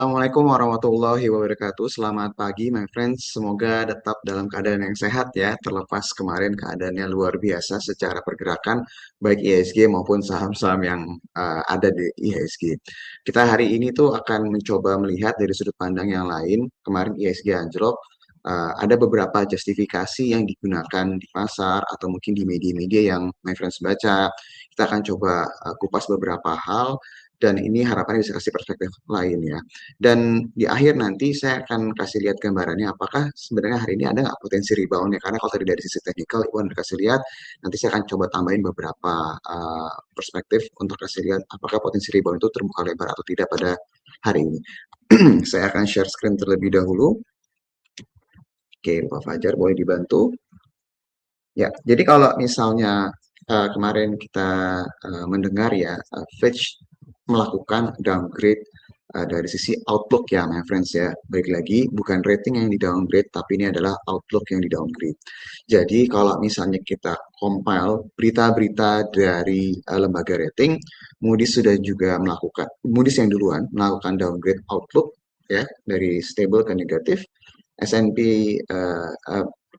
Assalamualaikum warahmatullahi wabarakatuh. Selamat pagi, my friends. Semoga tetap dalam keadaan yang sehat ya. Terlepas kemarin keadaannya luar biasa secara pergerakan, baik IHSG maupun saham-saham yang ada di IHSG. Kita hari ini tuh akan mencoba melihat dari sudut pandang yang lain. Kemarin IHSG anjlok, ada beberapa justifikasi yang digunakan di pasar atau mungkin di media-media yang my friends baca. Kita akan coba kupas beberapa hal dan ini harapannya bisa kasih perspektif lain ya. Dan di akhir nanti saya akan kasih lihat gambarannya apakah sebenarnya hari ini ada nggak potensi rebound ya. Karena kalau tadi dari sisi teknikal Iwan udah kasih lihat, nanti saya akan coba tambahin beberapa perspektif untuk kasih lihat apakah potensi rebound itu terbuka lebar atau tidak pada hari ini. Saya akan share screen terlebih dahulu. Oke, Pak Fajar boleh dibantu. Ya, jadi kalau misalnya kemarin kita mendengar ya, Fitch melakukan downgrade dari sisi outlook ya, my friends ya. Baik lagi, bukan rating yang di downgrade, tapi ini adalah outlook yang di downgrade. Jadi kalau misalnya kita compile berita-berita dari lembaga rating, Moody's sudah juga melakukan, Moody's yang duluan melakukan downgrade outlook ya dari stable ke negatif. S&P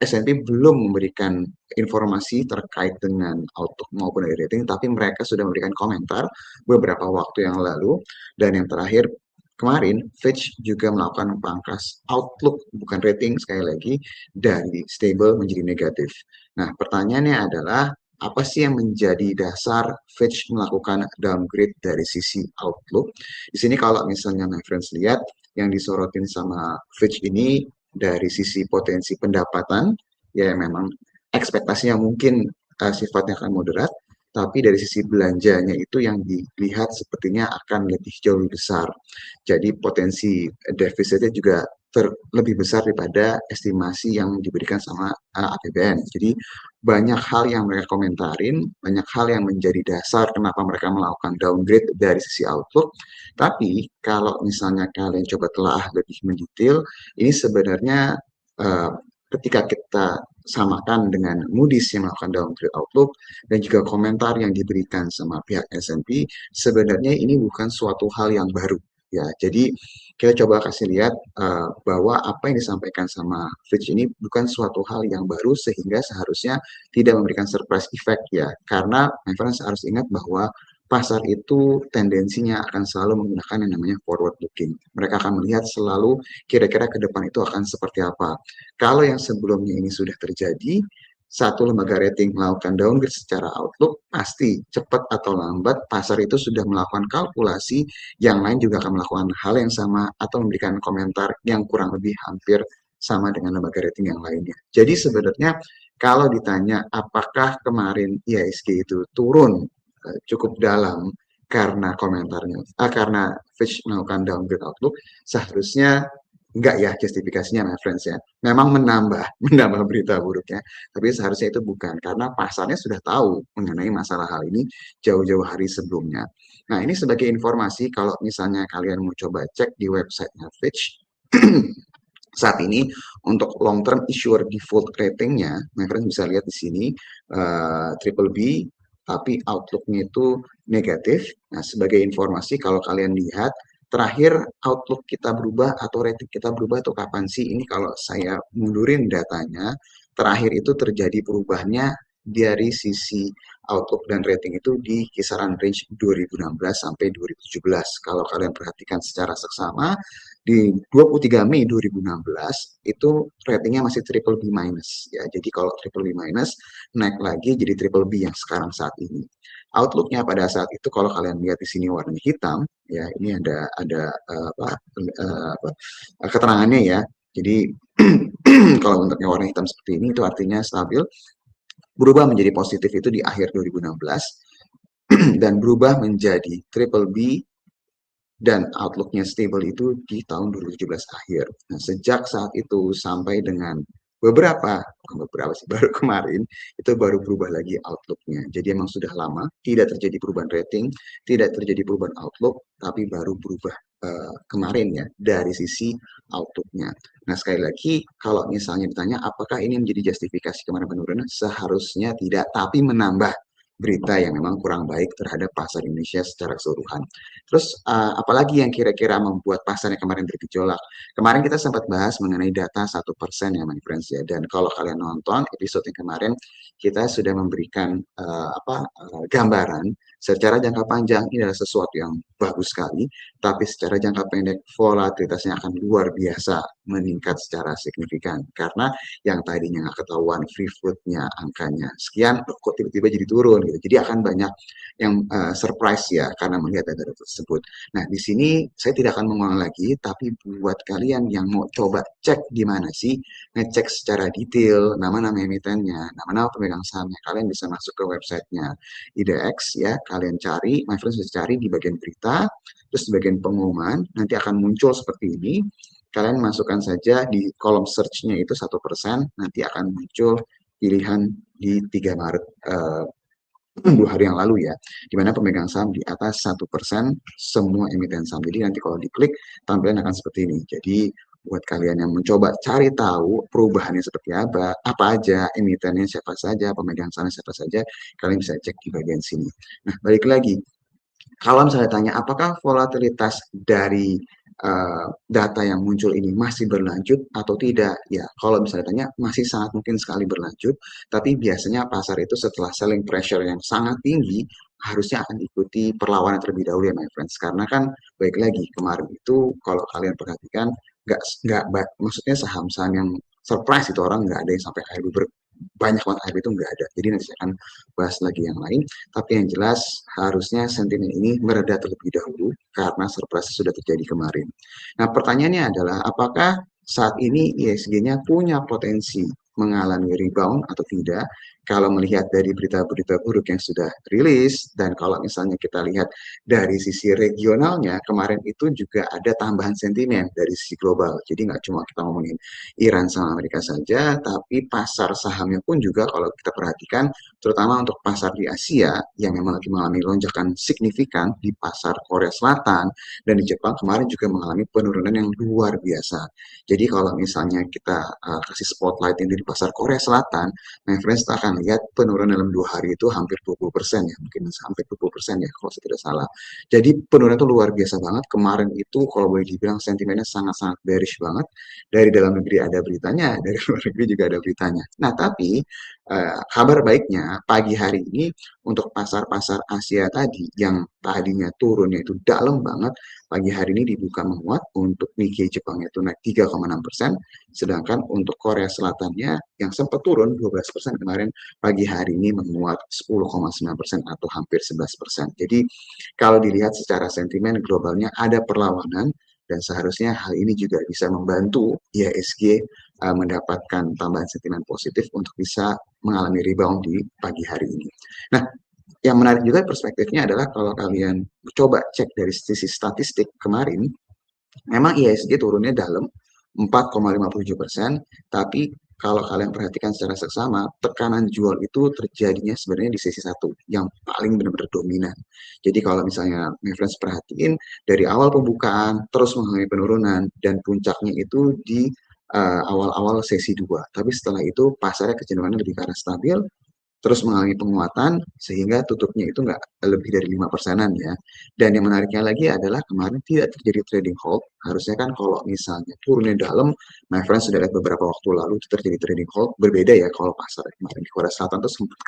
S&P belum memberikan informasi terkait dengan outlook maupun dari rating, tapi mereka sudah memberikan komentar beberapa waktu yang lalu. Dan yang terakhir, kemarin Fitch juga melakukan pangkas outlook, bukan rating sekali lagi, dari stable menjadi negatif. Nah, pertanyaannya adalah, apa sih yang menjadi dasar Fitch melakukan downgrade dari sisi outlook? Di sini kalau misalnya my friends lihat, yang disorotin sama Fitch ini dari sisi potensi pendapatan, ya memang ekspektasinya mungkin sifatnya akan moderat, tapi dari sisi belanjanya itu yang dilihat sepertinya akan lebih jauh lebih besar. Jadi potensi defisitnya juga lebih besar daripada estimasi yang diberikan sama APBN. Jadi banyak hal yang mereka komentarin, banyak hal yang menjadi dasar kenapa mereka melakukan downgrade dari sisi outlook. Tapi kalau misalnya kalian coba telah lebih mendetail, ini sebenarnya uh, ketika kita samakan dengan Moody's yang melakukan downgrade outlook dan juga komentar yang diberikan sama pihak S&P, sebenarnya ini bukan suatu hal yang baru ya. Jadi kita coba kasih lihat bahwa apa yang disampaikan sama Fitch ini bukan suatu hal yang baru sehingga seharusnya tidak memberikan surprise effect ya. Karena my friends harus ingat bahwa pasar itu tendensinya akan selalu menggunakan yang namanya forward looking. Mereka akan melihat selalu kira-kira ke depan itu akan seperti apa. Kalau yang sebelumnya ini sudah terjadi, satu lembaga rating melakukan downgrade secara outlook, pasti cepat atau lambat pasar itu sudah melakukan kalkulasi, yang lain juga akan melakukan hal yang sama atau memberikan komentar yang kurang lebih hampir sama dengan lembaga rating yang lainnya. Jadi sebenarnya kalau ditanya apakah kemarin IHSG itu turun cukup dalam karena komentarnya, karena Fitch melakukan downgrade outlook, seharusnya enggak ya justifikasinya, my friends ya. Memang menambah, menambah berita buruknya, tapi seharusnya itu bukan, karena pasarnya sudah tahu mengenai masalah hal ini jauh-jauh hari sebelumnya. Nah, ini sebagai informasi, kalau misalnya kalian mau coba cek di websitenya Fitch, saat ini untuk long term issuer default ratingnya, my friends bisa lihat di sini, triple B, tapi outlooknya itu negatif. Nah, sebagai informasi kalau kalian lihat terakhir outlook kita berubah atau rating kita berubah itu kapan sih? Ini kalau saya mundurin datanya, terakhir itu terjadi perubahannya dari sisi outlook dan rating itu di kisaran range 2016 sampai 2017. Kalau kalian perhatikan secara seksama, di 23 Mei 2016 itu ratingnya masih triple B minus ya. Jadi kalau triple B minus naik lagi jadi triple B yang sekarang saat ini. Outlooknya pada saat itu kalau kalian lihat di sini warna hitam ya, ini ada keterangannya ya. Jadi kalau bentuknya warna hitam seperti ini itu artinya stabil, berubah menjadi positif itu di akhir 2016 dan berubah menjadi triple B dan outlooknya stable itu di tahun 2017 akhir. Nah, sejak saat itu sampai dengan beberapa sih, baru kemarin, itu baru berubah lagi outlooknya. Jadi emang sudah lama, tidak terjadi perubahan rating, tidak terjadi perubahan outlook, tapi baru berubah kemarin ya, dari sisi outlooknya. Nah, sekali lagi, kalau misalnya ditanya, apakah ini menjadi justifikasi kemarin penurunan? Seharusnya tidak, tapi menambah berita yang memang kurang baik terhadap pasar Indonesia secara keseluruhan. Terus apalagi yang kira-kira membuat pasarnya kemarin bergejolak? Kemarin kita sempat bahas mengenai data 1% ya, my friends ya. Dan kalau kalian nonton episode yang kemarin, kita sudah memberikan gambaran secara jangka panjang ini adalah sesuatu yang bagus sekali, tapi secara jangka pendek volatilitasnya akan luar biasa meningkat secara signifikan. Karena yang tadinya nggak ketahuan free float-nya angkanya sekian, kok tiba-tiba jadi turun gitu. Jadi akan banyak yang surprise ya karena melihat data tersebut. Nah, di sini saya tidak akan mengulang lagi, tapi buat kalian yang mau coba cek di mana sih, ngecek secara detail nama-nama emitennya, nama-nama pemegang sahamnya, kalian bisa masuk ke websitenya IDX ya, kalian cari, my friends bisa cari di bagian berita, terus di bagian pengumuman, nanti akan muncul seperti ini, kalian masukkan saja di kolom search-nya itu 1%, nanti akan muncul pilihan di 3 Maret 2 hari yang lalu ya, di mana pemegang saham di atas 1% semua emiten saham. Jadi nanti kalau diklik tampilan akan seperti ini. Jadi buat kalian yang mencoba cari tahu perubahannya seperti apa aja, emitennya siapa saja, pemegang sahamnya siapa saja, kalian bisa cek di bagian sini. Nah, balik lagi, kalau misalnya tanya apakah volatilitas dari data yang muncul ini masih berlanjut atau tidak, ya kalau misalnya tanya masih sangat mungkin sekali berlanjut, tapi biasanya pasar itu setelah selling pressure yang sangat tinggi harusnya akan ikuti perlawanan terlebih dahulu ya my friends, karena kan baik lagi kemarin itu kalau kalian perhatikan nggak maksudnya saham-saham yang surprise itu orang nggak ada yang sampai akhir banyak banget akhir itu nggak ada. Jadi nanti saya akan bahas lagi yang lain. Tapi yang jelas harusnya sentimen ini mereda terlebih dahulu karena surprise sudah terjadi kemarin. Nah, pertanyaannya adalah apakah saat ini ISG-nya punya potensi mengalami rebound atau tidak? Kalau melihat dari berita-berita buruk yang sudah rilis dan kalau misalnya kita lihat dari sisi regionalnya, kemarin itu juga ada tambahan sentimen dari sisi global. Jadi nggak cuma kita ngomongin Iran sama Amerika saja, tapi pasar sahamnya pun juga kalau kita perhatikan, terutama untuk pasar di Asia yang memang lagi mengalami lonjakan signifikan di pasar Korea Selatan dan di Jepang kemarin juga mengalami penurunan yang luar biasa. Jadi kalau misalnya kita kasih spotlight ini di pasar Korea Selatan, my friends akan lihat penurunan dalam 2 hari itu hampir 20% ya, mungkin hampir 20% ya kalau saya tidak salah. Jadi penurunan itu luar biasa banget. Kemarin itu kalau boleh dibilang sentimennya sangat-sangat bearish banget. Dari dalam negeri ada beritanya, dari luar negeri juga ada beritanya. Nah, tapi kabar baiknya pagi hari ini untuk pasar-pasar Asia tadi yang tadinya turunnya itu dalam banget, pagi hari ini dibuka menguat. Untuk Nikkei Jepang itu naik 3,6%, sedangkan untuk Korea Selatannya yang sempat turun 12% kemarin, pagi hari ini menguat 10,9% atau hampir 11%. Jadi kalau dilihat secara sentimen globalnya ada perlawanan dan seharusnya hal ini juga bisa membantu IHSG mendapatkan tambahan sentimen positif untuk bisa mengalami rebound di pagi hari ini. Nah, yang menarik juga perspektifnya adalah kalau kalian coba cek dari sisi statistik kemarin, memang IHSG turunnya dalam 4,57%, tapi kalau kalian perhatikan secara seksama, tekanan jual itu terjadinya sebenarnya di sisi satu, yang paling benar-benar dominan. Jadi kalau misalnya my friends perhatiin, dari awal pembukaan, terus mengalami penurunan, dan puncaknya itu di awal-awal sesi 2. Tapi setelah itu pasarnya kecenderungannya lebih ke arah stabil, terus mengalami penguatan sehingga tutupnya itu nggak lebih dari 5%-an ya. Dan yang menariknya lagi adalah kemarin tidak terjadi trading halt. Harusnya kan kalau misalnya turunnya dalam, my friends sudah lihat beberapa waktu lalu itu terjadi trading halt. Berbeda ya kalau pasar kemarin di Korea Selatan tuh sempat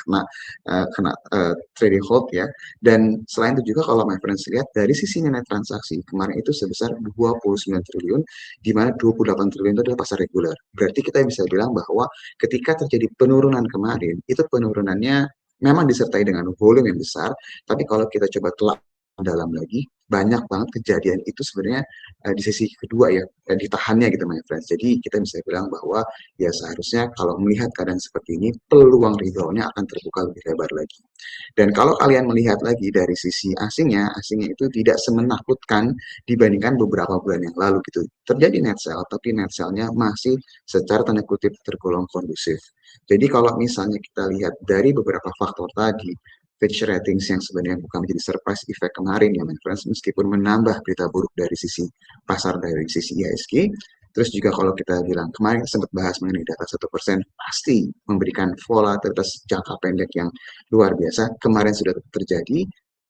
kena trading halt ya. Dan selain itu juga kalau my friends lihat dari sisi nilai transaksi kemarin itu sebesar 29 triliun, di mana 28 triliun itu adalah pasar reguler. Berarti kita bisa bilang bahwa ketika terjadi penurunan kemarin, itu penurunannya memang disertai dengan volume yang besar, tapi kalau kita coba telah dalam lagi, banyak banget kejadian itu sebenarnya di sisi kedua ya, ditahannya gitu my friends. Jadi kita bisa bilang bahwa ya seharusnya kalau melihat keadaan seperti ini, peluang reboundnya akan terbuka lebih lebar lagi. Dan kalau kalian melihat lagi dari sisi asingnya itu tidak semenakutkan dibandingkan beberapa bulan yang lalu gitu. Terjadi net sell, tapi net sell-nya masih secara tanda kutip tergolong kondusif. Jadi kalau misalnya kita lihat dari beberapa faktor tadi, Fitch Ratings yang sebenarnya bukan menjadi surprise effect kemarin ya, my friends, meskipun menambah berita buruk dari sisi pasar dari sisi IHSG, Terus juga kalau kita bilang kemarin sempat bahas mengenai data 1% pasti memberikan volatilitas jangka pendek yang luar biasa. Kemarin sudah terjadi,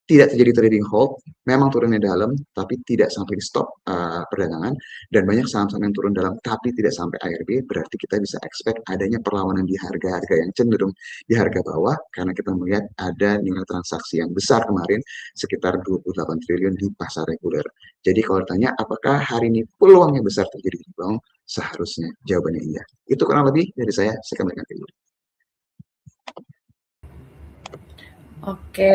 tidak terjadi trading hold, memang turunnya dalam, tapi tidak sampai di stop perdagangan, dan banyak saham-saham yang turun dalam, tapi tidak sampai ARB, berarti kita bisa expect adanya perlawanan di harga-harga yang cenderung di harga bawah, karena kita melihat ada nilai transaksi yang besar kemarin, sekitar 28 triliun di pasar reguler. Jadi kalau ditanya, apakah hari ini peluangnya besar terjadi rebound? Seharusnya jawabannya iya. Itu kurang lebih dari saya kembalikan ke Yuri. Oke.